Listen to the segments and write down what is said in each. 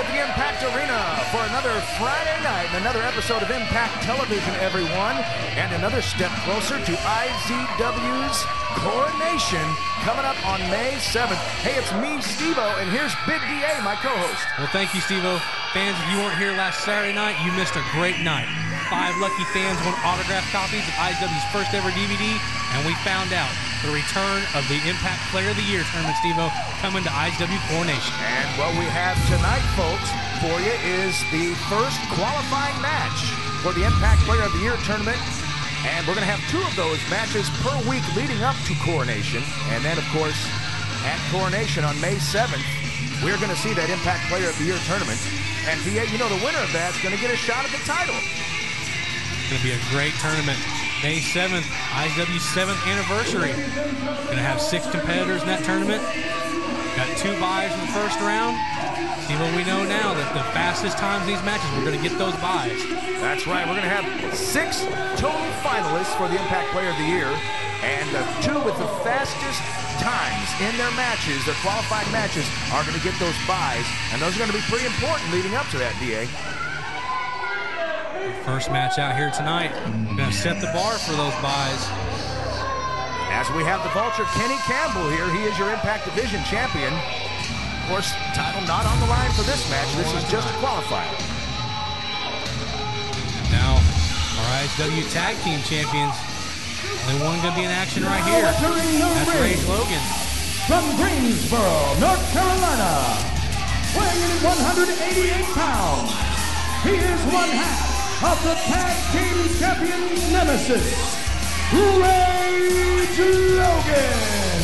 the Impact Arena for another Friday night and another episode of Impact Television, everyone, and another step closer to IZW's coronation coming up on May 7th. Hey, it's me, Steve-O, and here's Big DA, my co-host. Well, thank you, Steve-O. Fans, if you weren't here last Saturday night, you missed a great night. 5 lucky fans won autographed copies of IZW's first ever DVD, and we found out the return of the Impact Player of the Year tournament, Steve-O, coming to IZW Coronation. And what we have tonight, folks, for you is the first qualifying match for the Impact Player of the Year tournament. And we're going to have 2 of those matches per week leading up to Coronation. And then, of course, at Coronation on May 7th, we're going to see that Impact Player of the Year tournament. And, DA, you know, the winner of that's going to get a shot at the title. It's going to be a great tournament. May 7th, IZW's 7th anniversary. Going to have 6 competitors in that tournament. Got 2 buys in the first round. See what we know now, that the fastest times in these matches, we're going to get those buys. That's right. We're going to have 6 total finalists for the Impact Player of the Year, and the 2 with the fastest times in their matches, their qualifying matches, are going to get those buys, and those are going to be pretty important leading up to that, DA. First match out here tonight. Going to set the bar for those buys. As we have the Vulture, Kenny Campbell here. He is your Impact Division champion. Of course, title not on the line for this match. This is just a qualifier. Now, our IZW Tag Team Champions. Only one going to be in action right here. That's Rage Logan. From Greensboro, North Carolina, weighing in at 188 pounds. He is one half of the Tag Team Champions Nemesis, Rage Logan.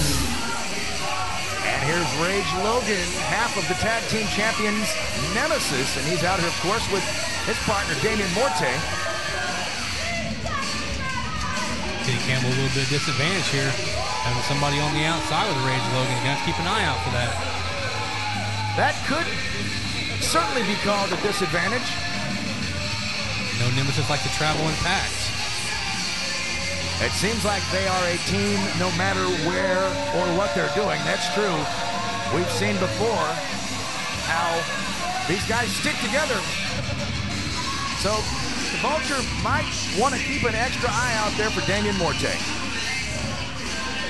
And here's Rage Logan, half of the Tag Team Champions Nemesis, and he's out here, of course, with his partner, Damian Morte. Kenny Campbell a little bit of disadvantage here, having somebody on the outside with Rage Logan. You're going to have to keep an eye out for that. That could certainly be called a disadvantage. No Nemesis like to travel in packs. It seems like they are a team no matter where or what they're doing. That's true. We've seen before how these guys stick together. So the Vulture might want to keep an extra eye out there for Damian Morte.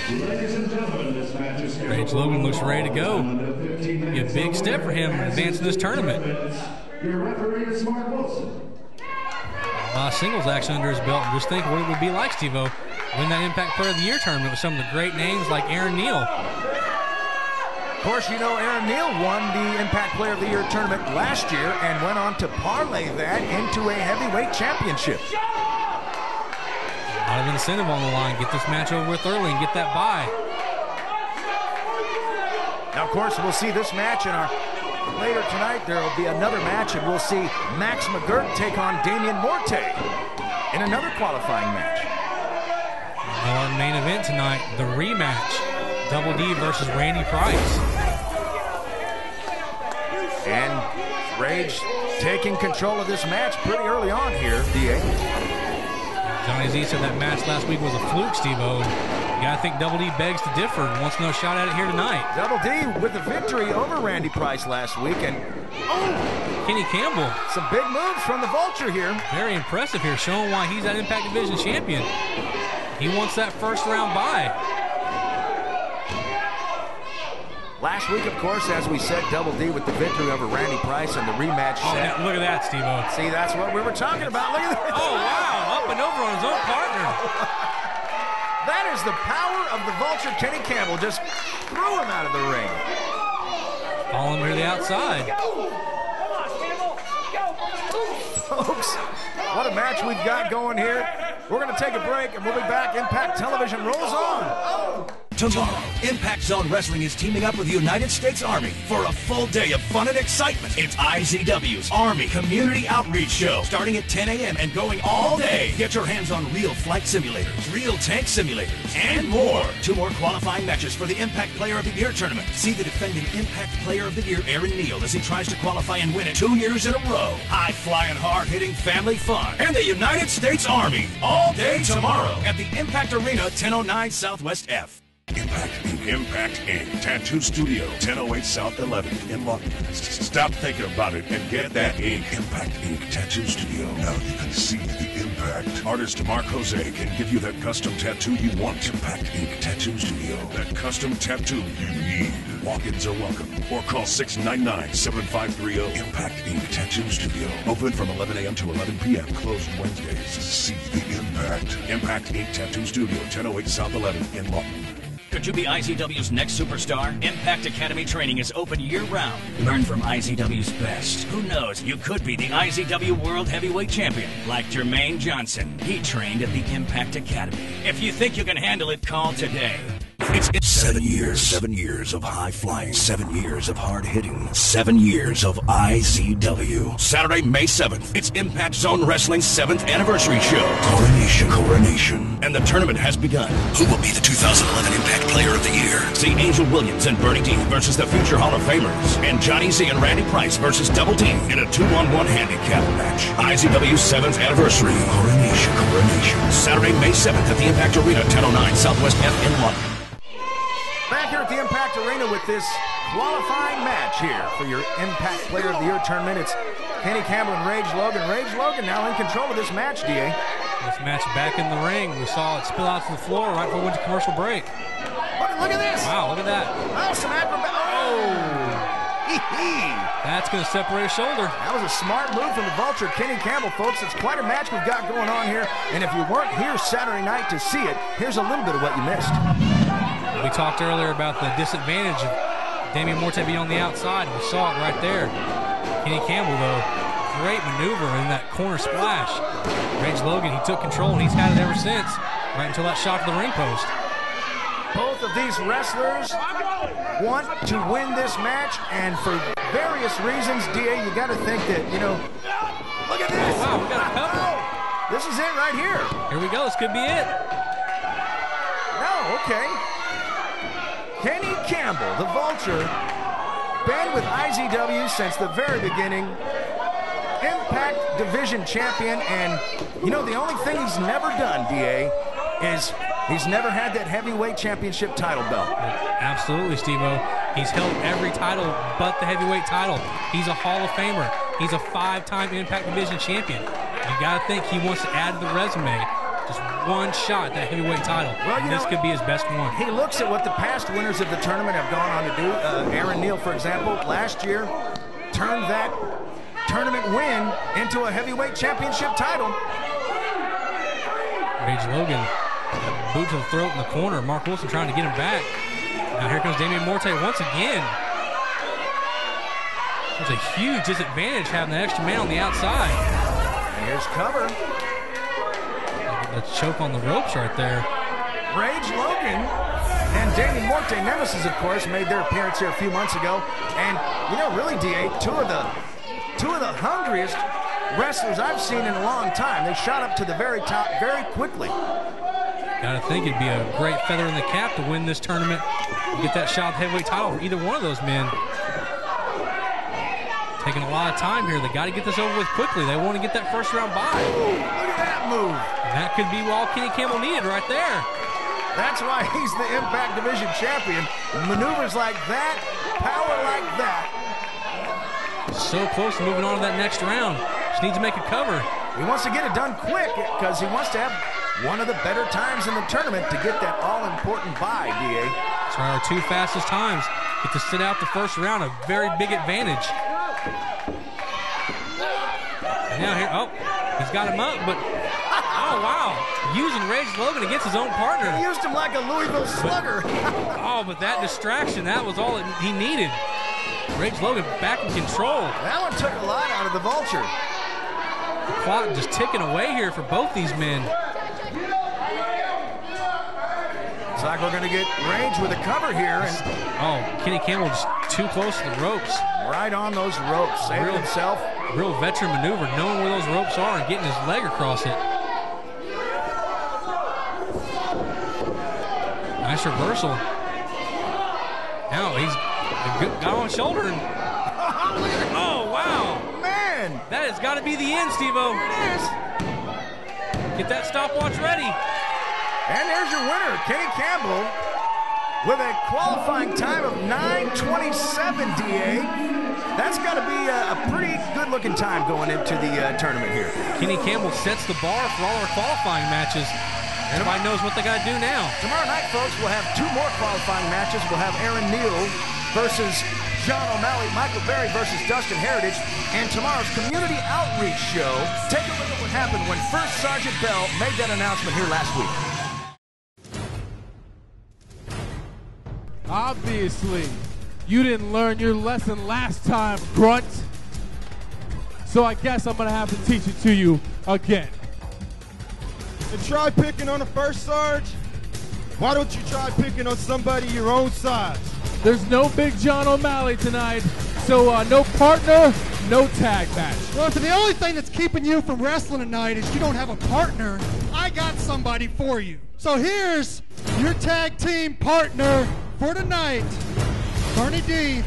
Ladies and gentlemen, this match is here. Rage Logan looks ready to go. Be a big step for him advancing this tournament. Your referee is Mark Wilson. A lot of singles action under his belt. And just think what it would be like, Steve-O, win that Impact Player of the Year tournament with some of the great names like Aaron Neal. Of course, you know Aaron Neal won the Impact Player of the Year tournament last year and went on to parlay that into a heavyweight championship. A lot of incentive on the line. Get this match over with early and get that bye. Now, of course, we'll see this match in our... Later tonight, there will be another match, and we'll see Max McGirt take on Damian Morte in another qualifying match. Our main event tonight, the rematch, Double D versus Randy Price. And Rage taking control of this match pretty early on here, DA. Johnny Z said that match last week was a fluke, Steve-O. You gotta think Double D begs to differ and wants no shot at it here tonight. Double D with the victory over Randy Price last week, and Kenny Campbell. Some big moves from the Vulture here. Very impressive here, showing why he's that Impact Division champion. He wants that first round bye. Last week, of course, as we said, Double D with the victory over Randy Price and the rematch set. Look at that, Steve-O. See, that's what we were talking about. Look at that. Oh, wow, up and over on his own partner. That is the power of the Vulture. Kenny Campbell just threw him out of the ring. Following him to the outside. Folks, what a match we've got going here. We're going to take a break, and we'll be back. Impact Television rolls on. Tomorrow, Impact Zone Wrestling is teaming up with the United States Army for a full day of fun and excitement. It's IZW's Army Community Outreach Show, starting at 10 a.m. and going all day. Get your hands on real flight simulators, real tank simulators, and more. 2 more qualifying matches for the Impact Player of the Year tournament. See the defending Impact Player of the Year, Aaron Neal, as he tries to qualify and win it 2 years in a row. High-flying, hard-hitting family fun. And the United States Army, all day tomorrow at the Impact Arena, 1009 Southwest F. Impact Inc. Impact Inc. Tattoo Studio, 1008 South 11th in Lawton. Stop thinking about it and get that ink. Impact Inc. Tattoo Studio. Now you can see the impact. Artist Mark Jose can give you that custom tattoo you want. Impact Inc. Tattoo Studio. That custom tattoo you need. Walk-ins are welcome. Or call 699-7530. Impact Inc. Tattoo Studio. Open from 11 a.m. to 11 p.m. Closed Wednesdays. See the impact. Impact Inc. Tattoo Studio, 1008 South 11th in Lawton. Could you be IZW's next superstar? Impact Academy training is open year-round. Learn from IZW's best. Who knows, you could be the IZW World Heavyweight Champion, like Jermaine Johnson. He trained at the Impact Academy. If you think you can handle it, call today. It's 7 years of high flying, 7 years of hard hitting, 7 years of IZW. Saturday, May 7th, it's Impact Zone Wrestling's 7th anniversary show. Coronation. And the tournament has begun. Who will be the 2011 Impact Player of the Year? See Angel Williams and Bernie D versus the future Hall of Famers. And Johnny Z and Randy Price versus Double D in a 2-on-1 handicap match. IZW's 7th anniversary. Coronation. Saturday, May 7th at the Impact Arena, 1009 Southwest F in London. Back here at the Impact Arena with this qualifying match here for your Impact Player of the Year tournament. It's Kenny Campbell and Rage Logan. Rage Logan now in control of this match, D.A. This match back in the ring. We saw it spill out to the floor right before we went to commercial break. Look at this. Wow, look at that. Oh, some acrobat. Oh. That's going to separate a shoulder. That was a smart move from the Vulture, Kenny Campbell, folks. It's quite a match we've got going on here. And if you weren't here Saturday night to see it, here's a little bit of what you missed. We talked earlier about the disadvantage of Damian Morte being on the outside. We saw it right there. Kenny Campbell, though, great maneuver in that corner splash. Rage Logan, he took control, and he's had it ever since, right until that shot to the ring post. Both of these wrestlers want to win this match, and for various reasons, D.A., you got to think that, you know, look at this. Oh, wow, we got a cover. Oh, this is it right here. Here we go. This could be it. No, okay. Kenny Campbell, the Vulture, been with IZW since the very beginning. Impact Division Champion, and, you know, the only thing he's never done, D.A., is he's never had that heavyweight championship title belt. Absolutely, Steve-O. He's held every title but the heavyweight title. He's a Hall of Famer. He's a 5-time Impact Division champion. You got to think he wants to add to the resume just one shot at that heavyweight title. Well, this could be his best one. He looks at what the past winners of the tournament have gone on to do. Aaron Neal, for example, last year turned that tournament win into a heavyweight championship title. Rage Logan, boot to the throat in the corner. Mark Wilson trying to get him back. Now here comes Damian Morte once again. There's a huge disadvantage having that extra man on the outside. And here's cover. A choke on the ropes right there. Rage Logan and Damian Morte, Nemesis, of course, made their appearance here a few months ago. And, you know, really, D.A., two of the hungriest wrestlers I've seen in a long time. They shot up to the very top very quickly. Gotta think it'd be a great feather in the cap to win this tournament and get that shot at the heavyweight title for either one of those men. Taking a lot of time here. They got to get this over with quickly. They want to get that first round bye. Ooh, look at that move. And that could be all Kenny Campbell needed right there. That's why he's the Impact Division champion. Maneuvers like that, power like that. So close to moving on to that next round. Just needs to make a cover. He wants to get it done quick because he wants to have one of the better times in the tournament to get that all-important bye, D.A. That's our two fastest times. Get to sit out the first round, a very big advantage. And now here, oh, he's got him up, but, oh, wow. Using Rage Logan against his own partner. He used him like a Louisville Slugger. But that distraction, that was all he needed. Rage Logan back in control. That one took a lot out of the Vulture. The clock just ticking away here for both these men. Looks like we're going to get Rage with a cover here. And Kenny Campbell just too close to the ropes. Right on those ropes, saving himself. Real veteran maneuver, knowing where those ropes are and getting his leg across it. Nice reversal. Now he's got on shoulder. And, oh, wow. Man. That has got to be the end, Steve-O. It is. Get that stopwatch ready. And there's your winner, Kenny Campbell. with a qualifying time of 9:27, DA. That's got to be a pretty good-looking time going into the tournament here. Kenny Campbell sets the bar for all our qualifying matches. Everybody knows what they got to do now. Tomorrow night, folks, we'll have 2 more qualifying matches. We'll have Aaron Neal versus John O'Malley, Michael Berry versus Dustin Heritage, and tomorrow's community outreach show. Take a look at what happened when First Sergeant Bell made that announcement here last week. Obviously, you didn't learn your lesson last time, grunt. So I guess I'm gonna have to teach it to you again. And try picking on the first Sarge. Why don't you try picking on somebody your own size? There's no Big John O'Malley tonight, so no partner, no tag match. Well, if the only thing that's keeping you from wrestling tonight is you don't have a partner, I got somebody for you. So here's your tag team partner for tonight, Bernie D.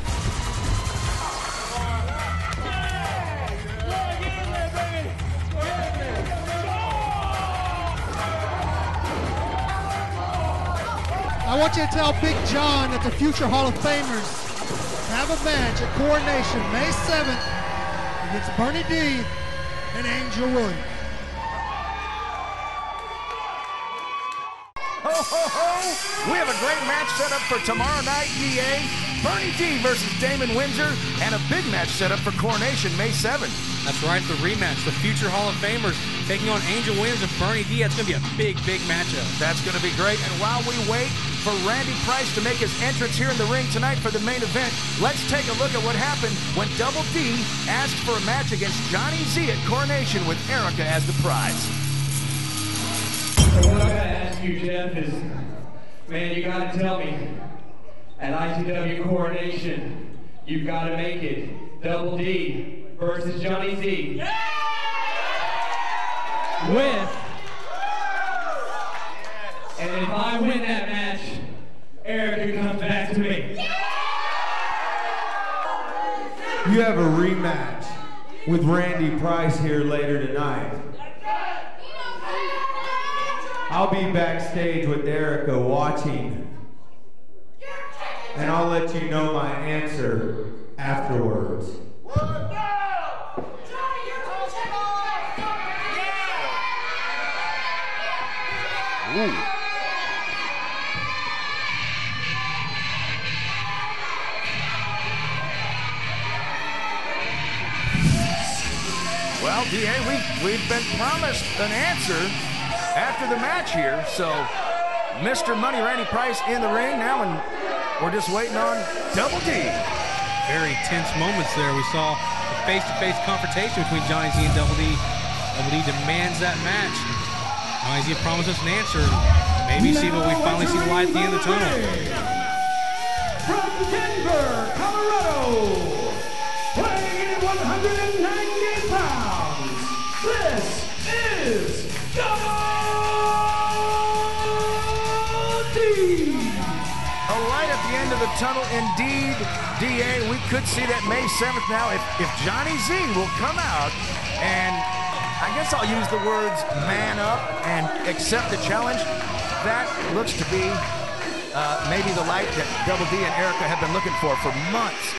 I want you to tell Big John that the future Hall of Famers have a match at Coronation May 7th against Bernie D and Angel Williams. Ho, ho, ho! We have a great match set up for tomorrow night, DA. Bernie D versus Damon Windsor, and a big match set up for Coronation May 7th. That's right, the rematch. The future Hall of Famers taking on Angel Williams and Bernie D. That's going to be a big, big matchup. That's going to be great. And while we wait for Randy Price to make his entrance here in the ring tonight for the main event, let's take a look at what happened when Double D asked for a match against Johnny Z at Coronation with Erica as the prize. So what I gotta ask you, Jeff, is, man, you gotta tell me, at IZW Coronation, you've gotta make it Double D versus Johnny Z. With, and if I win that match, Erica comes back to me. You have a rematch with Randy Price here later tonight. I'll be backstage with Erica watching, and I'll let you know my answer afterwards. Ooh. Well, DA, we've been promised an answer after the match here, so Mr. Money Randy Price in the ring now, and we're just waiting on Double D. Very tense moments there. We saw a face-to-face confrontation between Johnny Z and Double D. Double D demands that match. Johnny Z promises an answer. Maybe see what we finally see the light at the end of the tunnel. From Denver, Colorado, weighing in 198 pounds, this is Double D. A light at the end of the tunnel, indeed, DA. We could see that May 7th now if Johnny Z will come out and, I guess I'll use the words man up and accept the challenge. That looks to be maybe the light that Double D and Erica have been looking for months.